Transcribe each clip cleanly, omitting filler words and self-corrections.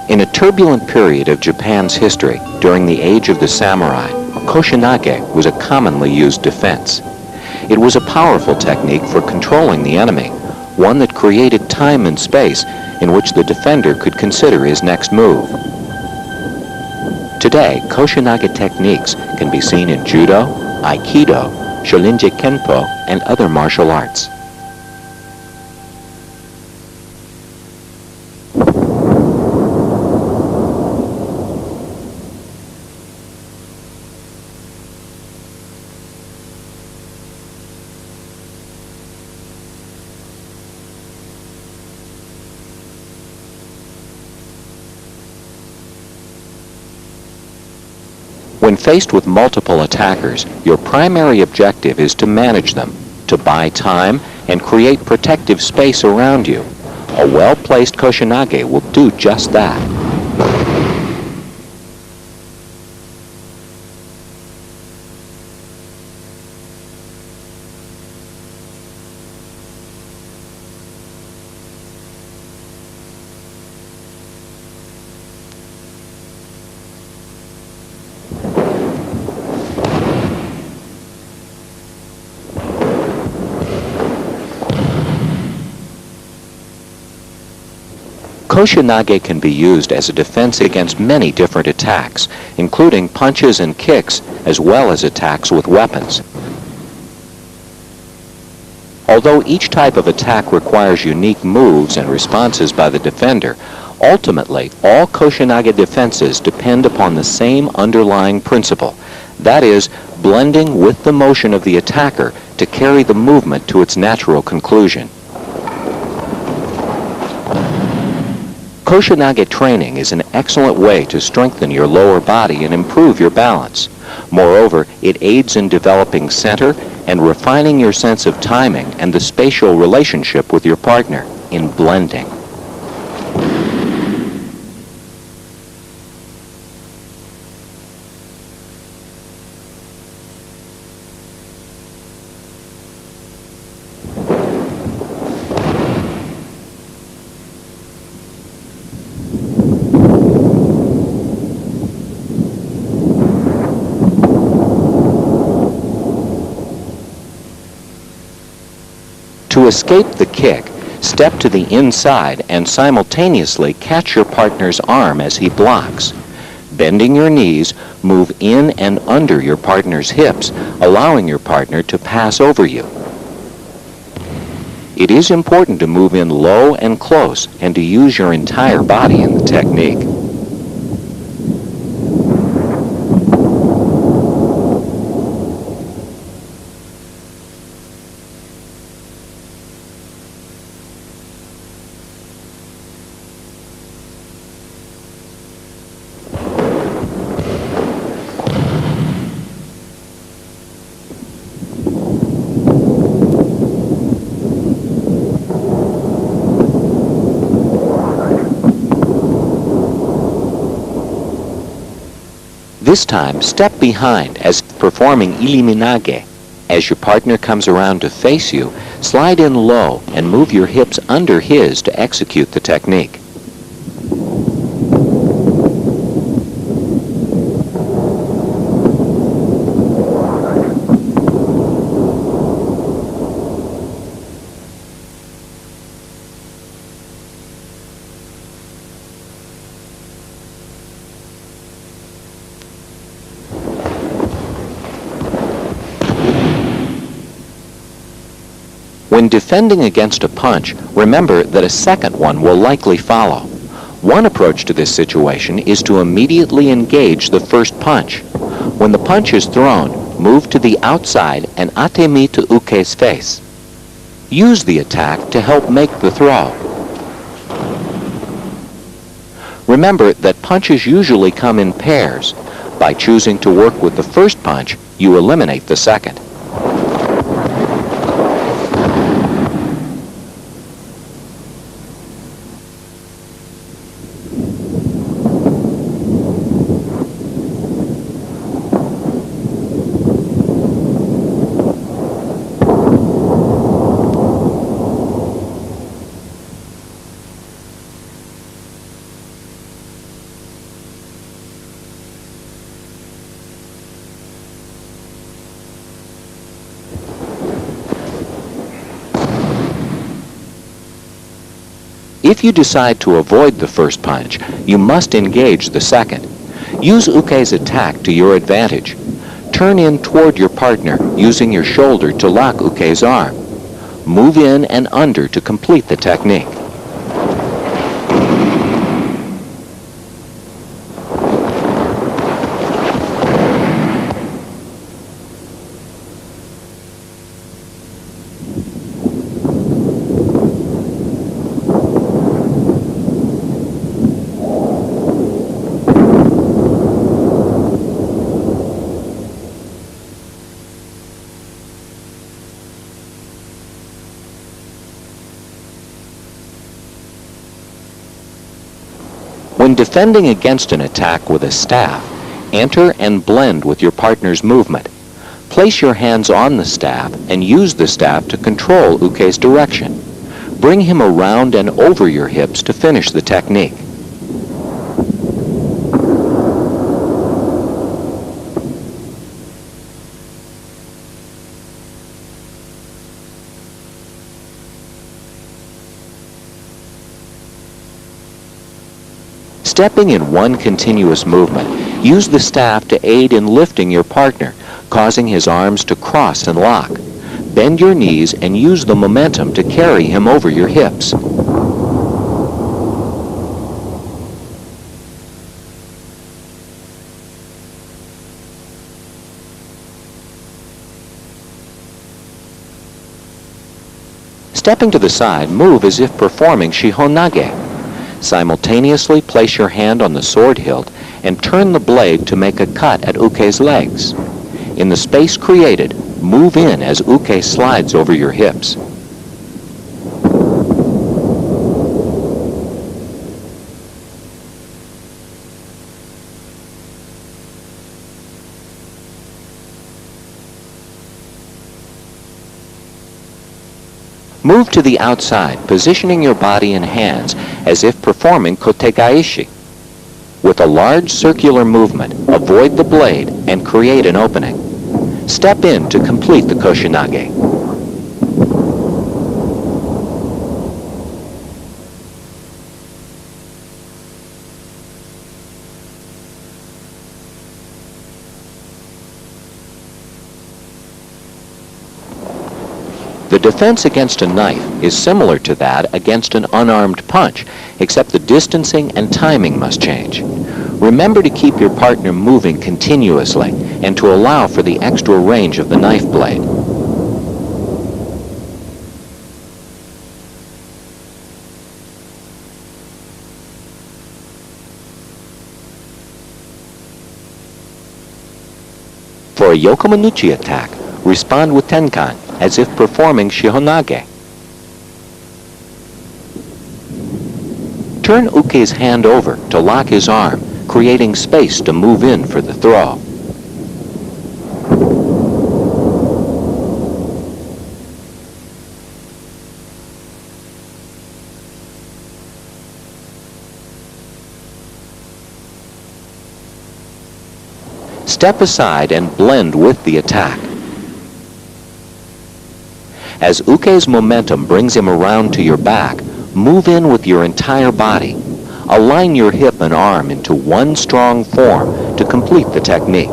In a turbulent period of Japan's history, during the age of the samurai, Koshi Nage was a commonly used defense. It was a powerful technique for controlling the enemy, one that created time and space in which the defender could consider his next move. Today, Koshi Nage techniques can be seen in Judo, Aikido, Shorinji Kenpo, and other martial arts. When faced with multiple attackers, your primary objective is to manage them, to buy time, and create protective space around you. A well-placed Koshi Nage will do just that. Koshi Nage can be used as a defense against many different attacks, including punches and kicks, as well as attacks with weapons. Although each type of attack requires unique moves and responses by the defender, ultimately, all Koshi Nage defenses depend upon the same underlying principle. That is, blending with the motion of the attacker to carry the movement to its natural conclusion. Koshi Nage training is an excellent way to strengthen your lower body and improve your balance. Moreover, it aids in developing center and refining your sense of timing and the spatial relationship with your partner in blending. To escape the kick, step to the inside and simultaneously catch your partner's arm as he blocks. Bending your knees, move in and under your partner's hips, allowing your partner to pass over you. It is important to move in low and close and to use your entire body in the technique. This time, step behind as performing Iliminage. As your partner comes around to face you, slide in low and move your hips under his to execute the technique. When defending against a punch, remember that a second one will likely follow. One approach to this situation is to immediately engage the first punch. When the punch is thrown, move to the outside and atemi to uke's face. Use the attack to help make the throw. Remember that punches usually come in pairs. By choosing to work with the first punch, you eliminate the second. If you decide to avoid the first punch, you must engage the second. Use uke's attack to your advantage. Turn in toward your partner using your shoulder to lock uke's arm. Move in and under to complete the technique. When defending against an attack with a staff, enter and blend with your partner's movement. Place your hands on the staff and use the staff to control uke's direction. Bring him around and over your hips to finish the technique. Stepping in one continuous movement, use the staff to aid in lifting your partner, causing his arms to cross and lock. Bend your knees and use the momentum to carry him over your hips. Stepping to the side, move as if performing Koshi Nage. Simultaneously place your hand on the sword hilt and turn the blade to make a cut at uke's legs. In the space created, move in as uke slides over your hips. Move to the outside, positioning your body and hands as if performing kotegaishi. With a large circular movement, avoid the blade and create an opening. Step in to complete the Koshi Nage. The defense against a knife is similar to that against an unarmed punch, except the distancing and timing must change. Remember to keep your partner moving continuously and to allow for the extra range of the knife blade. For a yokomanuchi attack, respond with tenkan, as if performing Koshi Nage. Turn uke's hand over to lock his arm, creating space to move in for the throw. Step aside and blend with the attack. As uke's momentum brings him around to your back, move in with your entire body. Align your hip and arm into one strong form to complete the technique.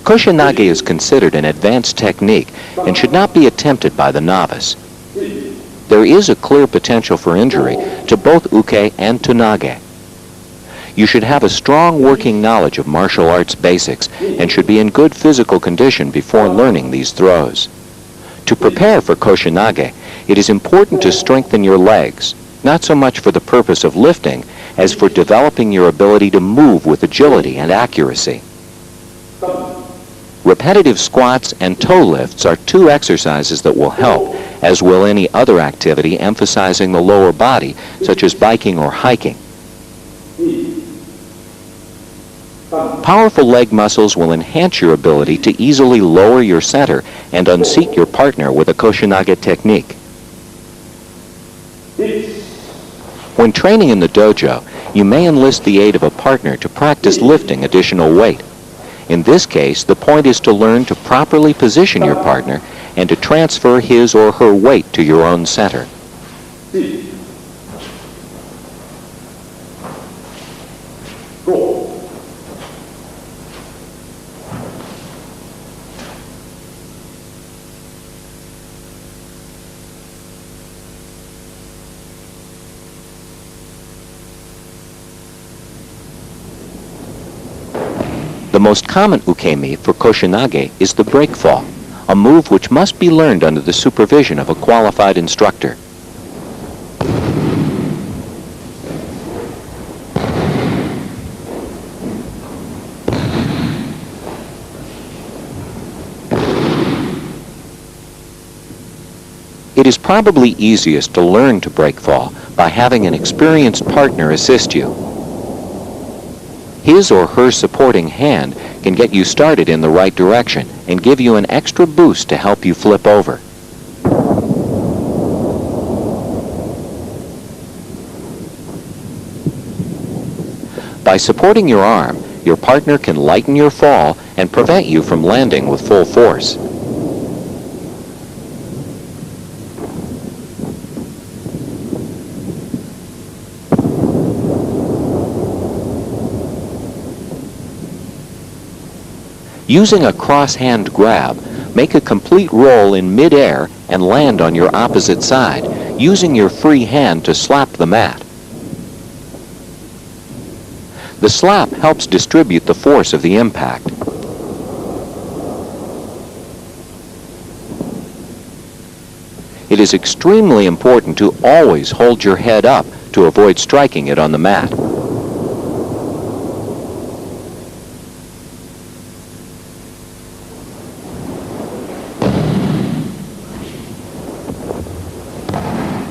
Koshi Nage is considered an advanced technique and should not be attempted by the novice. There is a clear potential for injury to both uke and to nage. You should have a strong working knowledge of martial arts basics and should be in good physical condition before learning these throws. To prepare for Koshi Nage, it is important to strengthen your legs, not so much for the purpose of lifting as for developing your ability to move with agility and accuracy. Repetitive squats and toe lifts are two exercises that will help, as will any other activity emphasizing the lower body, such as biking or hiking. Powerful leg muscles will enhance your ability to easily lower your center and unseat your partner with a Koshi Nage technique. When training in the dojo, you may enlist the aid of a partner to practice lifting additional weight. In this case, the point is to learn to properly position your partner and to transfer his or her weight to your own center. The most common ukemi for Koshi Nage is the break fall, a move which must be learned under the supervision of a qualified instructor. It is probably easiest to learn to break fall by having an experienced partner assist you. His or her supporting hand can get you started in the right direction and give you an extra boost to help you flip over. By supporting your arm, your partner can lighten your fall and prevent you from landing with full force. Using a cross-hand grab, make a complete roll in mid-air and land on your opposite side, using your free hand to slap the mat. The slap helps distribute the force of the impact. It is extremely important to always hold your head up to avoid striking it on the mat.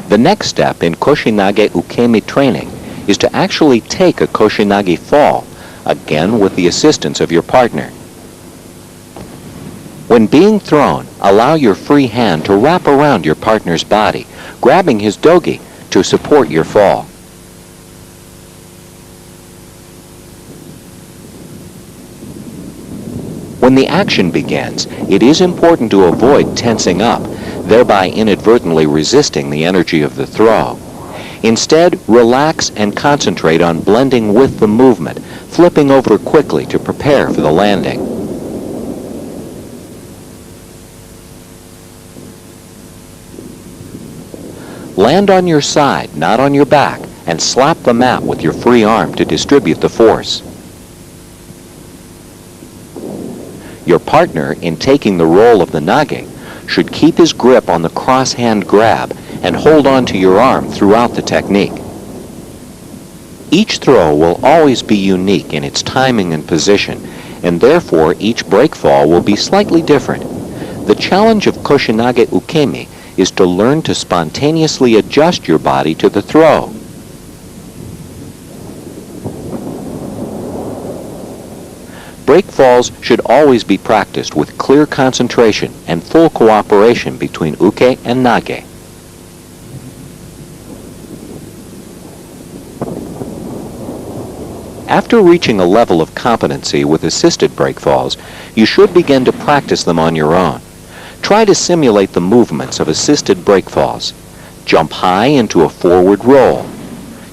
The next step in Koshi Nage Ukemi training is to actually take a Koshi Nage fall, again with the assistance of your partner. When being thrown, allow your free hand to wrap around your partner's body, grabbing his dogi to support your fall. When the action begins, it is important to avoid tensing up, thereby inadvertently resisting the energy of the throw. Instead, relax and concentrate on blending with the movement, flipping over quickly to prepare for the landing. Land on your side, not on your back, and slap the mat with your free arm to distribute the force. Your partner, in taking the role of the nage, should keep his grip on the cross-hand grab and hold on to your arm throughout the technique. Each throw will always be unique in its timing and position, and therefore each break fall will be slightly different. The challenge of Koshi Nage Ukemi is to learn to spontaneously adjust your body to the throw. Break falls should always be practiced with clear concentration and full cooperation between uke and nage. After reaching a level of competency with assisted break falls, you should begin to practice them on your own. Try to simulate the movements of assisted break falls. Jump high into a forward roll.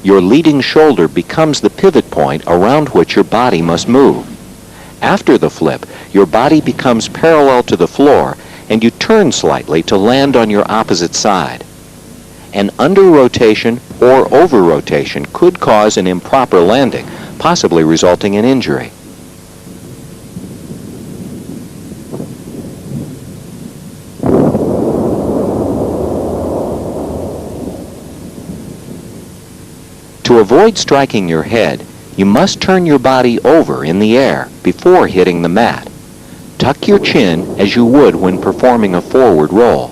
Your leading shoulder becomes the pivot point around which your body must move. After the flip, your body becomes parallel to the floor and you turn slightly to land on your opposite side. An under-rotation or over-rotation could cause an improper landing, possibly resulting in injury. To avoid striking your head, you must turn your body over in the air before hitting the mat. Tuck your chin as you would when performing a forward roll.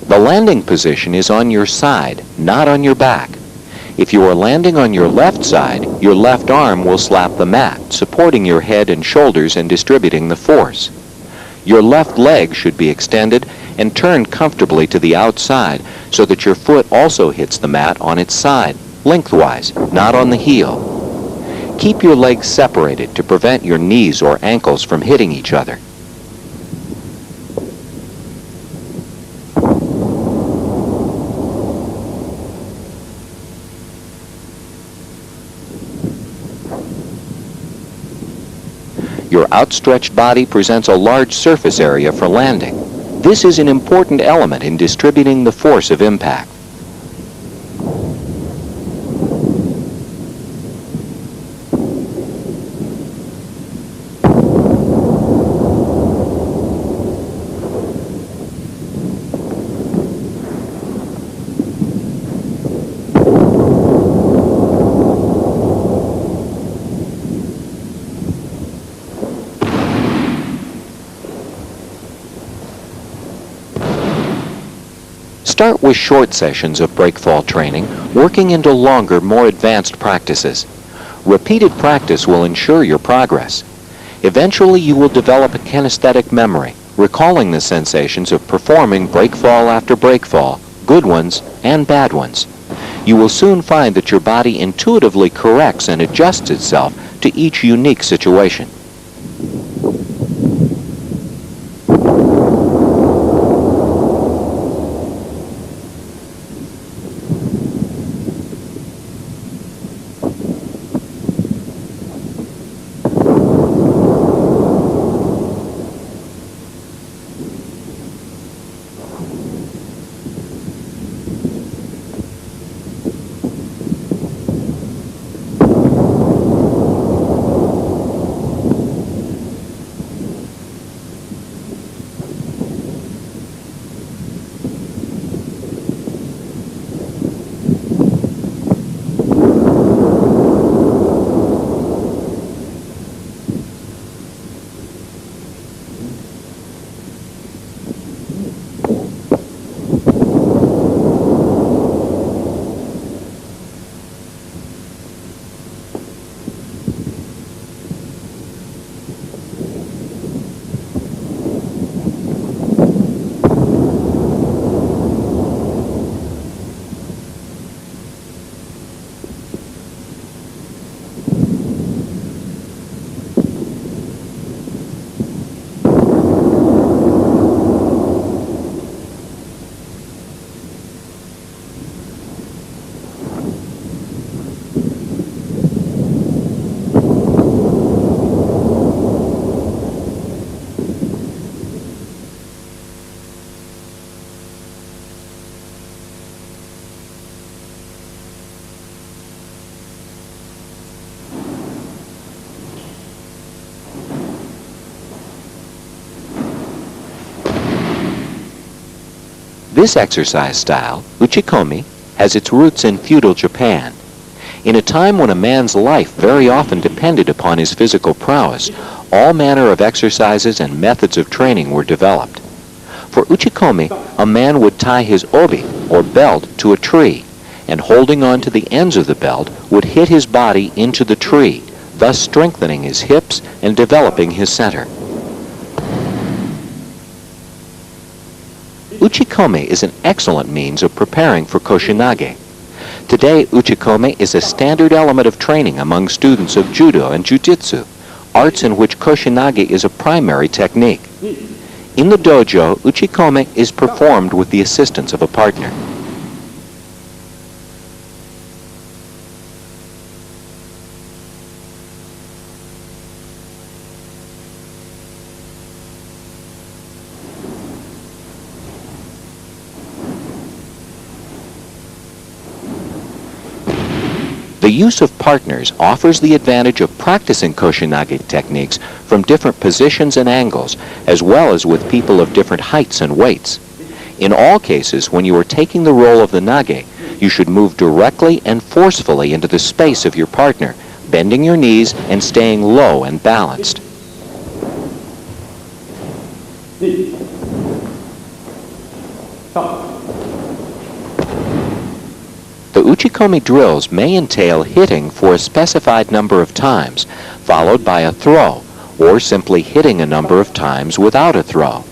The landing position is on your side, not on your back. If you are landing on your left side, your left arm will slap the mat, supporting your head and shoulders and distributing the force. Your left leg should be extended and turn comfortably to the outside so that your foot also hits the mat on its side, lengthwise, not on the heel. Keep your legs separated to prevent your knees or ankles from hitting each other. Your outstretched body presents a large surface area for landing. This is an important element in distributing the force of impact. Start with short sessions of breakfall training, working into longer, more advanced practices. Repeated practice will ensure your progress. Eventually, you will develop a kinesthetic memory, recalling the sensations of performing breakfall after breakfall, good ones and bad ones. You will soon find that your body intuitively corrects and adjusts itself to each unique situation. This exercise style, uchikomi, has its roots in feudal Japan. In a time when a man's life very often depended upon his physical prowess, all manner of exercises and methods of training were developed. For uchikomi, a man would tie his obi, or belt, to a tree, and holding on to the ends of the belt, would hit his body into the tree, thus strengthening his hips and developing his center. Uchikomi is an excellent means of preparing for Koshi Nage. Today, uchikomi is a standard element of training among students of judo and jujitsu, arts in which Koshi Nage is a primary technique. In the dojo, uchikomi is performed with the assistance of a partner. The use of partners offers the advantage of practicing Koshi Nage techniques from different positions and angles, as well as with people of different heights and weights. In all cases, when you are taking the role of the Nage, you should move directly and forcefully into the space of your partner, bending your knees and staying low and balanced. The uchikomi drills may entail hitting for a specified number of times, followed by a throw, or simply hitting a number of times without a throw.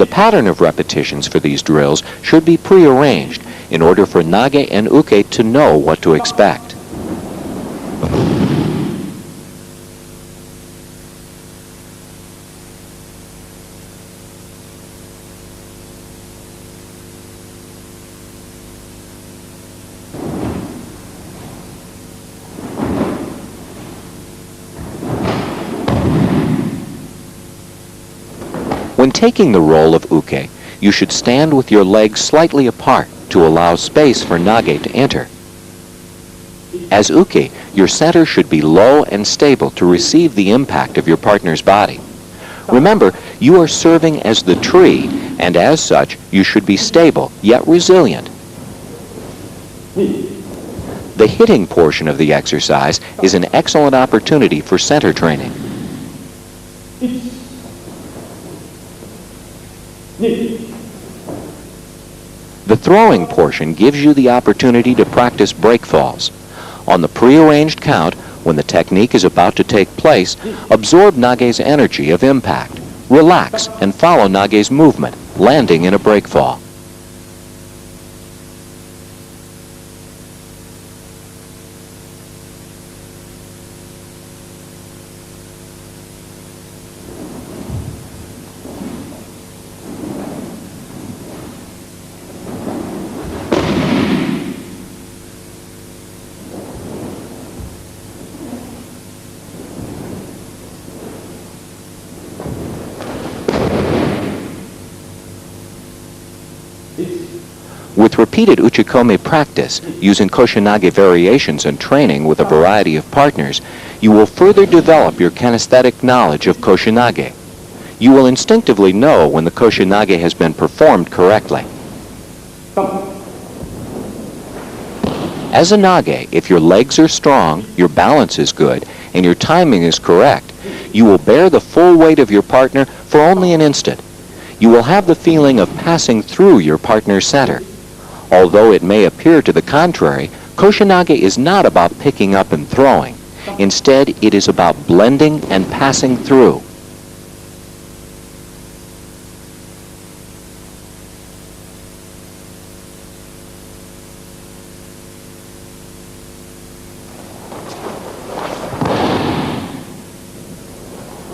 The pattern of repetitions for these drills should be prearranged in order for Nage and Uke to know what to expect. When taking the role of Uke, you should stand with your legs slightly apart to allow space for Nage to enter. As Uke, your center should be low and stable to receive the impact of your partner's body. Remember, you are serving as the tree, and as such, you should be stable, yet resilient. The hitting portion of the exercise is an excellent opportunity for center training. The throwing portion gives you the opportunity to practice break falls. On the prearranged count, when the technique is about to take place, absorb Nage's energy of impact. Relax and follow Nage's movement, landing in a break fall. With repeated uchikome practice, using Koshi Nage variations and training with a variety of partners, you will further develop your kinesthetic knowledge of Koshi Nage. You will instinctively know when the Koshi Nage has been performed correctly. As a Nage, if your legs are strong, your balance is good, and your timing is correct, you will bear the full weight of your partner for only an instant. You will have the feeling of passing through your partner's center. Although it may appear to the contrary, Koshi Nage is not about picking up and throwing. Instead, it is about blending and passing through.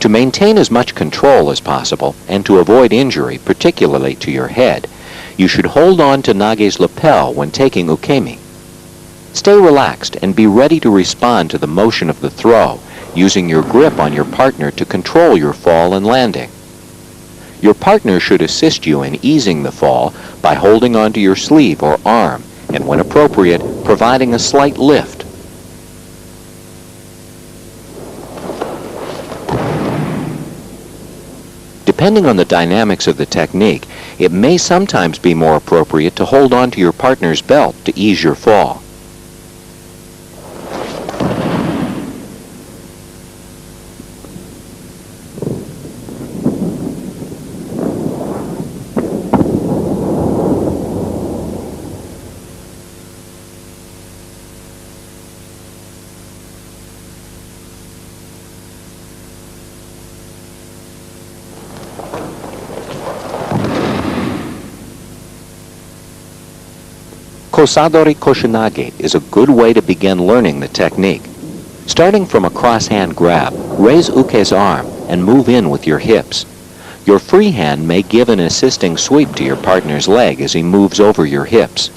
To maintain as much control as possible and to avoid injury, particularly to your head, you should hold on to Nage's lapel when taking ukemi. Stay relaxed and be ready to respond to the motion of the throw, using your grip on your partner to control your fall and landing. Your partner should assist you in easing the fall by holding onto your sleeve or arm, and when appropriate, providing a slight lift. Depending on the dynamics of the technique, it may sometimes be more appropriate to hold on to your partner's belt to ease your fall. Kosadori Koshi Nage is a good way to begin learning the technique. Starting from a cross-hand grab, raise Uke's arm and move in with your hips. Your free hand may give an assisting sweep to your partner's leg as he moves over your hips.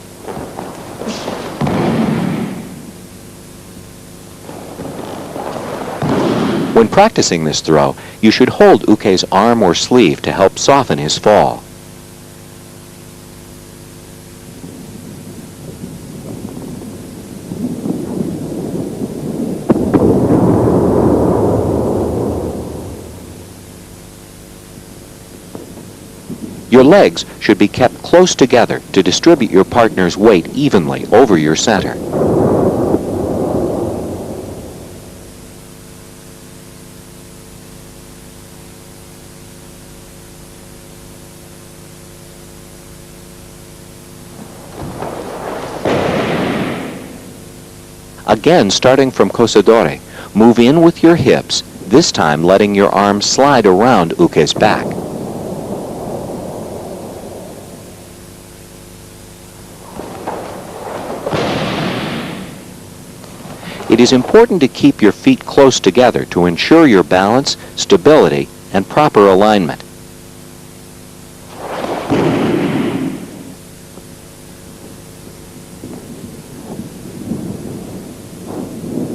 When practicing this throw, you should hold Uke's arm or sleeve to help soften his fall. Your legs should be kept close together to distribute your partner's weight evenly over your center. Again, starting from Kosadori, move in with your hips, this time letting your arms slide around Uke's back. is important to keep your feet close together to ensure your balance, stability, and proper alignment.